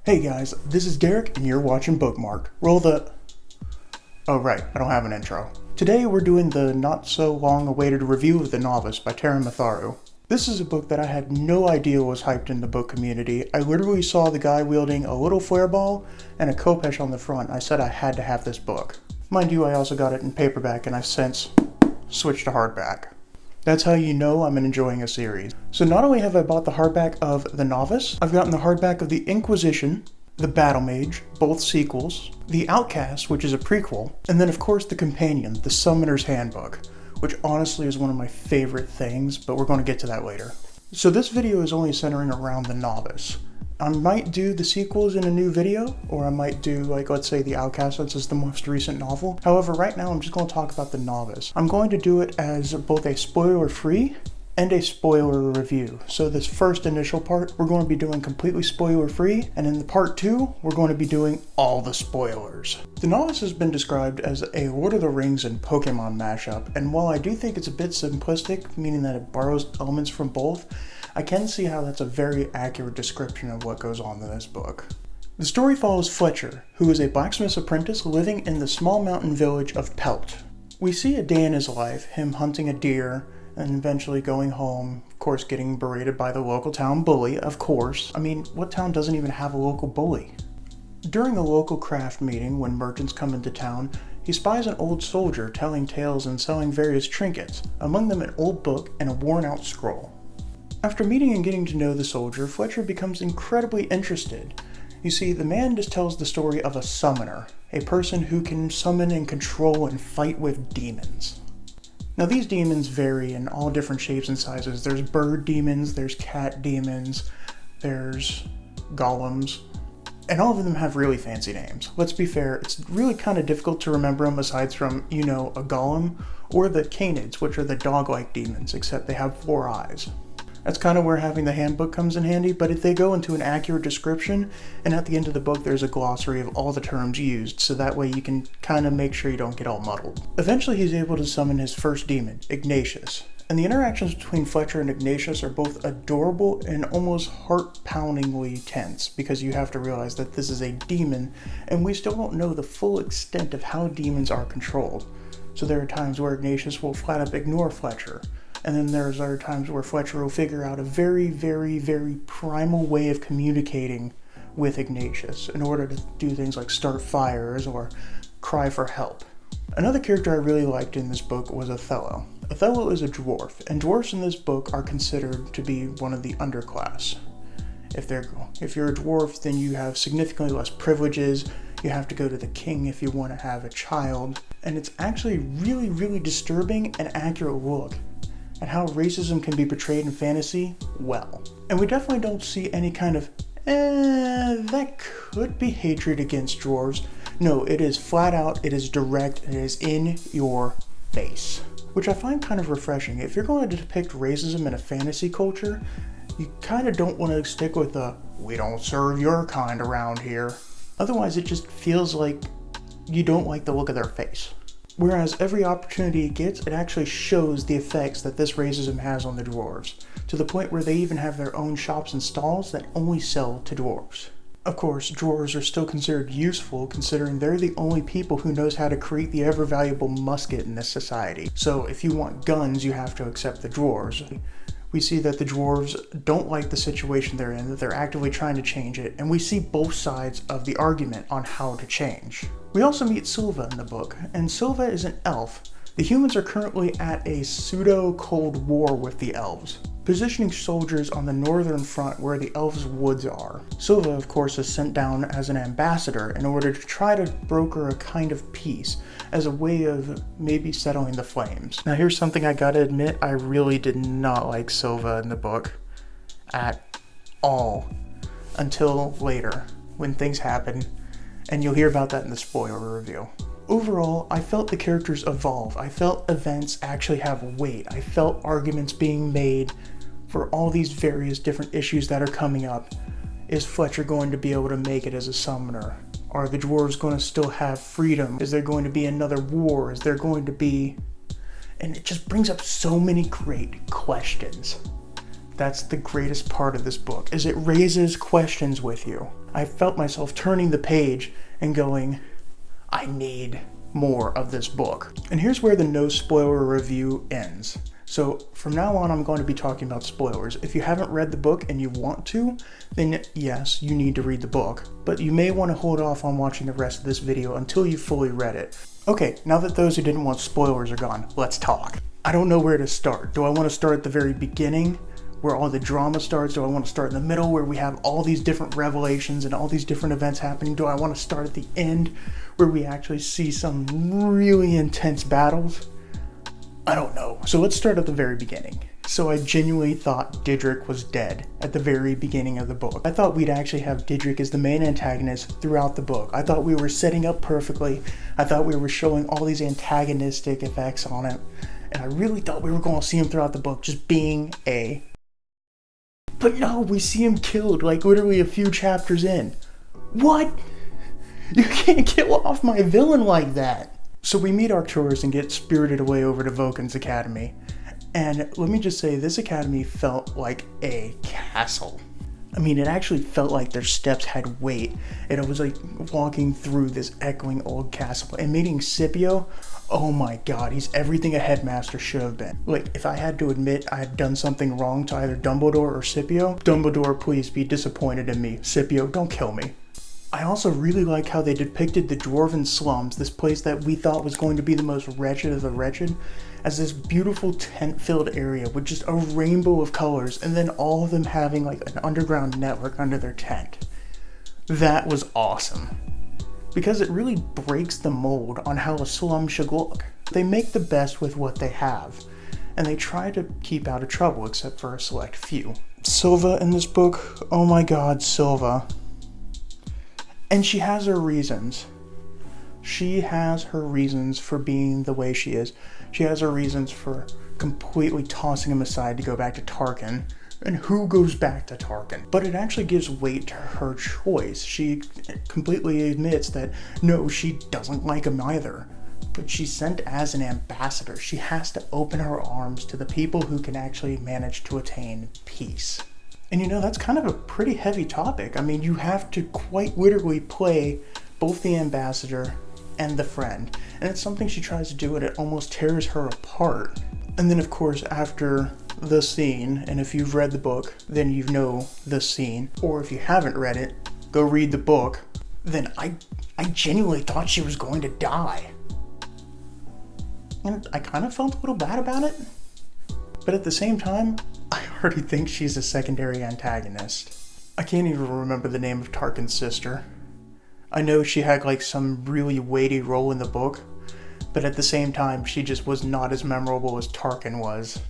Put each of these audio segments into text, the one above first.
Hey guys, this is Derek and you're watching Bookmark. Roll the... Oh right, I don't have an intro. Today we're doing the not so long awaited review of The Novice by Taran Matharu. This is a book that I had no idea was hyped in the book community. I literally saw the guy wielding a little flare ball and a khopesh on the front. I said I had to have this book. Mind you, I also got it in paperback and I've since switched to hardback. That's how you know I'm enjoying a series. So not only have I bought the hardback of The Novice, I've gotten the hardback of The Inquisition, The Battle Mage, both sequels, The Outcast, which is a prequel, and then of course the companion, The Summoner's Handbook, which honestly is one of my favorite things, but we're going to get to that later. So this video is only centering around The Novice. I might do the sequels in a new video, or I might do, like, let's say The Outcast, since it's the most recent novel. However, right now I'm just going to talk about The Novice. I'm going to do it as both a spoiler-free and a spoiler review. So this first initial part, we're going to be doing completely spoiler-free, and in the part 2, we're going to be doing all the spoilers. The Novice has been described as a Lord of the Rings and Pokemon mashup, and while I do think it's a bit simplistic, meaning that it borrows elements from both, I can see how that's a very accurate description of what goes on in this book. The story follows Fletcher, who is a blacksmith's apprentice living in the small mountain village of Pelt. We see a day in his life, him hunting a deer, and eventually going home, of course getting berated by the local town bully, of course. I mean, what town doesn't even have a local bully? During a local craft meeting, when merchants come into town, he spies an old soldier telling tales and selling various trinkets, among them an old book and a worn-out scroll. After meeting and getting to know the soldier, Fletcher becomes incredibly interested. You see, the man just tells the story of a summoner, a person who can summon and control and fight with demons. Now these demons vary in all different shapes and sizes. There's bird demons, there's cat demons, there's golems, and all of them have really fancy names. Let's be fair, it's really kind of difficult to remember them aside from, a golem, or the canids, which are the dog-like demons, except they have 4 eyes. That's kind of where having the handbook comes in handy, but if they go into an accurate description, and at the end of the book there's a glossary of all the terms used, so that way you can kind of make sure you don't get all muddled. Eventually he's able to summon his first demon, Ignatius, and the interactions between Fletcher and Ignatius are both adorable and almost heart-poundingly tense, because you have to realize that this is a demon, and we still don't know the full extent of how demons are controlled. So there are times where Ignatius will flat up ignore Fletcher, and then there's other times where Fletcher will figure out a very, very, very primal way of communicating with Ignatius in order to do things like start fires or cry for help. Another character I really liked in this book was Othello. Othello is a dwarf, and dwarfs in this book are considered to be one of the underclass. If you're a dwarf, then you have significantly less privileges. You have to go to the king if you want to have a child, and it's actually really, really disturbing and accurate look at how racism can be portrayed in fantasy well. And we definitely don't see any kind of, that could be hatred against dwarves. No, it is flat out, it is direct, it is in your face. Which I find kind of refreshing. If you're going to depict racism in a fantasy culture, you kind of don't want to stick with the, we don't serve your kind around here. Otherwise it just feels like you don't like the look of their face. Whereas every opportunity it gets, it actually shows the effects that this racism has on the dwarves, to the point where they even have their own shops and stalls that only sell to dwarves. Of course, dwarves are still considered useful, considering they're the only people who knows how to create the ever-valuable musket in this society. So if you want guns, you have to accept the dwarves. We see that the dwarves don't like the situation they're in, that they're actively trying to change it, and we see both sides of the argument on how to change. We also meet Silva in the book, and Silva is an elf. The humans are currently at a pseudo-cold war with the elves, positioning soldiers on the northern front where the elves' woods are. Silva, of course, is sent down as an ambassador in order to try to broker a kind of peace as a way of maybe settling the flames. Now here's something I gotta admit, I really did not like Silva in the book at all until later when things happen, and you'll hear about that in the spoiler review. Overall, I felt the characters evolve. I felt events actually have weight. I felt arguments being made for all these various different issues that are coming up. Is Fletcher going to be able to make it as a summoner? Are the dwarves going to still have freedom? Is there going to be another war? Is there going to be... And it just brings up so many great questions. That's the greatest part of this book, is it raises questions with you. I felt myself turning the page and going, I need more of this book. And here's where the no spoiler review ends. So from now on, I'm going to be talking about spoilers. If you haven't read the book and you want to, then yes, you need to read the book. But you may want to hold off on watching the rest of this video until you've fully read it. Okay, now that those who didn't want spoilers are gone, let's talk. I don't know where to start. Do I want to start at the very beginning, where all the drama starts? Do I want to start in the middle, where we have all these different revelations and all these different events happening? Do I want to start at the end, where we actually see some really intense battles? I don't know. So let's start at the very beginning. So I genuinely thought Didrik was dead at the very beginning of the book. I thought we'd actually have Didrik as the main antagonist throughout the book. I thought we were setting up perfectly. I thought we were showing all these antagonistic effects on it. And I really thought we were going to see him throughout the book just being a... But no, we see him killed like literally a few chapters in. What? You can't kill off my villain like that. So we meet Arcturus and get spirited away over to Vulcan's academy. And let me just say, this academy felt like a castle. I mean, it actually felt like their steps had weight. And it was like walking through this echoing old castle. And meeting Scipio, oh my god, he's everything a headmaster should have been. Like, if I had to admit I had done something wrong to either Dumbledore or Scipio, Dumbledore, please be disappointed in me. Scipio, don't kill me. I also really like how they depicted the Dwarven slums, this place that we thought was going to be the most wretched of the wretched, as this beautiful tent-filled area with just a rainbow of colors, and then all of them having like an underground network under their tent. That was awesome. Because it really breaks the mold on how a slum should look. They make the best with what they have, and they try to keep out of trouble except for a select few. Silva in this book, oh my god, Silva. And she has her reasons. She has her reasons for being the way she is. She has her reasons for completely tossing him aside to go back to Tarkin. And who goes back to Tarkin? But it actually gives weight to her choice. She completely admits that, no, she doesn't like him either. But she's sent as an ambassador. She has to open her arms to the people who can actually manage to attain peace. And you know, that's kind of a pretty heavy topic. I mean, you have to quite literally play both the ambassador and the friend. And it's something she tries to do, and it almost tears her apart. And then, of course, after the scene, and if you've read the book, then you know the scene. Or if you haven't read it, go read the book. Then I genuinely thought she was going to die. And I kind of felt a little bad about it. But at the same time, I already think she's a secondary antagonist. I can't even remember the name of Tarkin's sister. I know she had like some really weighty role in the book, but at the same time, she just was not as memorable as Tarkin was.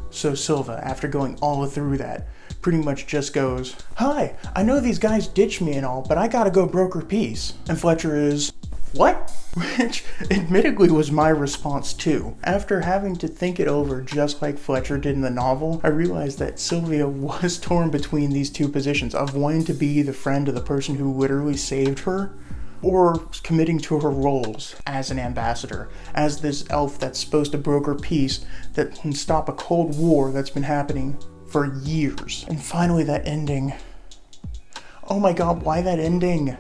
So Silva, after going all through that, pretty much just goes, "Hi, I know these guys ditched me and all, but I gotta go broker peace." And Fletcher is, "What?" Which admittedly was my response too. After having to think it over just like Fletcher did in the novel, I realized that Sylvia was torn between these two positions of wanting to be the friend of the person who literally saved her, or committing to her roles as an ambassador, as this elf that's supposed to broker peace that can stop a cold war that's been happening for years. And finally that ending. Oh my god, why that ending?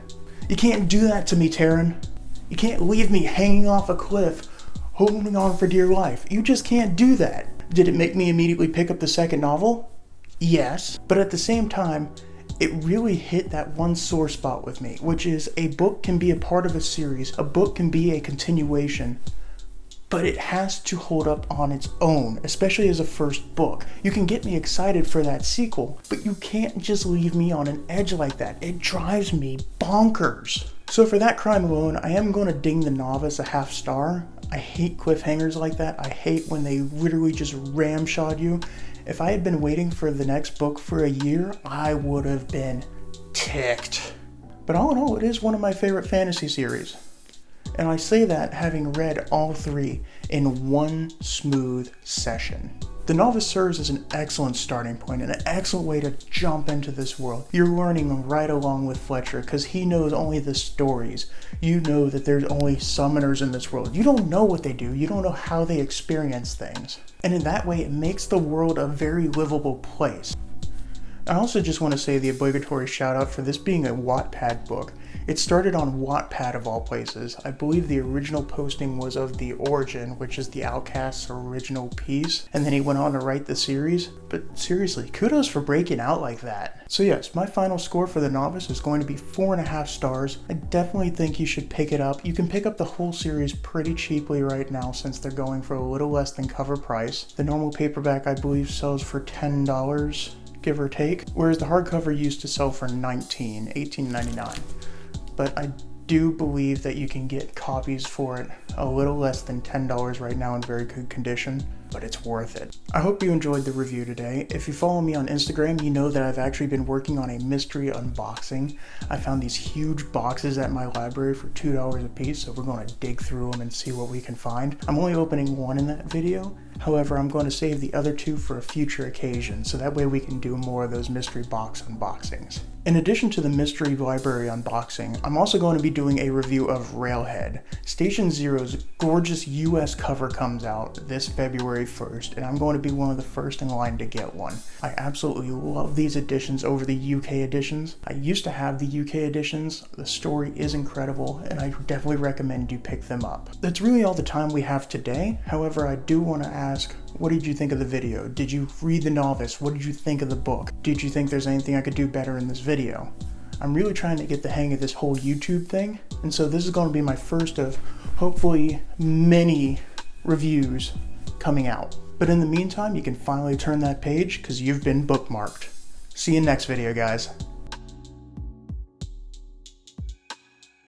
You can't do that to me, Taran. You can't leave me hanging off a cliff, holding on for dear life. You just can't do that. Did it make me immediately pick up the second novel? Yes. But at the same time, it really hit that one sore spot with me, which is a book can be a part of a series, a book can be a continuation, but it has to hold up on its own, especially as a first book. You can get me excited for that sequel, but you can't just leave me on an edge like that. It drives me bonkers. So for that crime alone, I am going to ding The Novice a half star. I hate cliffhangers like that. I hate when they literally just ramshot you. If I had been waiting for the next book for a year, I would have been ticked. But all in all, it is one of my favorite fantasy series. And I say that having read all three in one smooth session. The Novice serves as an excellent starting point and an excellent way to jump into this world. You're learning right along with Fletcher because he knows only the stories. You know that there's only summoners in this world. You don't know what they do. You don't know how they experience things. And in that way, it makes the world a very livable place. I also just want to say the obligatory shout out for this being a Wattpad book. It started on Wattpad of all places. I believe the original posting was of The Origin, which is the Outcast's original piece, and then he went on to write the series. But seriously, kudos for breaking out like that. So yes, my final score for The Novice is going to be 4.5 stars. I definitely think you should pick it up. You can pick up the whole series pretty cheaply right now since they're going for a little less than cover price. The normal paperback I believe sells for $10, give or take, whereas the hardcover used to sell for $18.99. But I do believe that you can get copies for it a little less than $10 right now in very good condition, but it's worth it. I hope you enjoyed the review today. If you follow me on Instagram, you know that I've actually been working on a mystery unboxing. I found these huge boxes at my library for $2 a piece, so we're going to dig through them and see what we can find. I'm only opening one in that video. However, I'm going to save the other two for a future occasion, so that way we can do more of those mystery box unboxings. In addition to the mystery library unboxing, I'm also going to be doing a review of Railhead. Station Zero's gorgeous US cover comes out this February 1st, and I'm going to be one of the first in line to get one. I absolutely love these editions over the UK editions. I used to have the UK editions. The story is incredible, and I definitely recommend you pick them up. That's really all the time we have today. However, I do want to ask, what did you think of the video? Did you read The Novice? What did you think of the book? Did you think there's anything I could do better in this video? I'm really trying to get the hang of this whole YouTube thing, and so this is going to be my first of hopefully many reviews coming out. But in the meantime, you can finally turn that page because you've been bookmarked. See you next video, guys.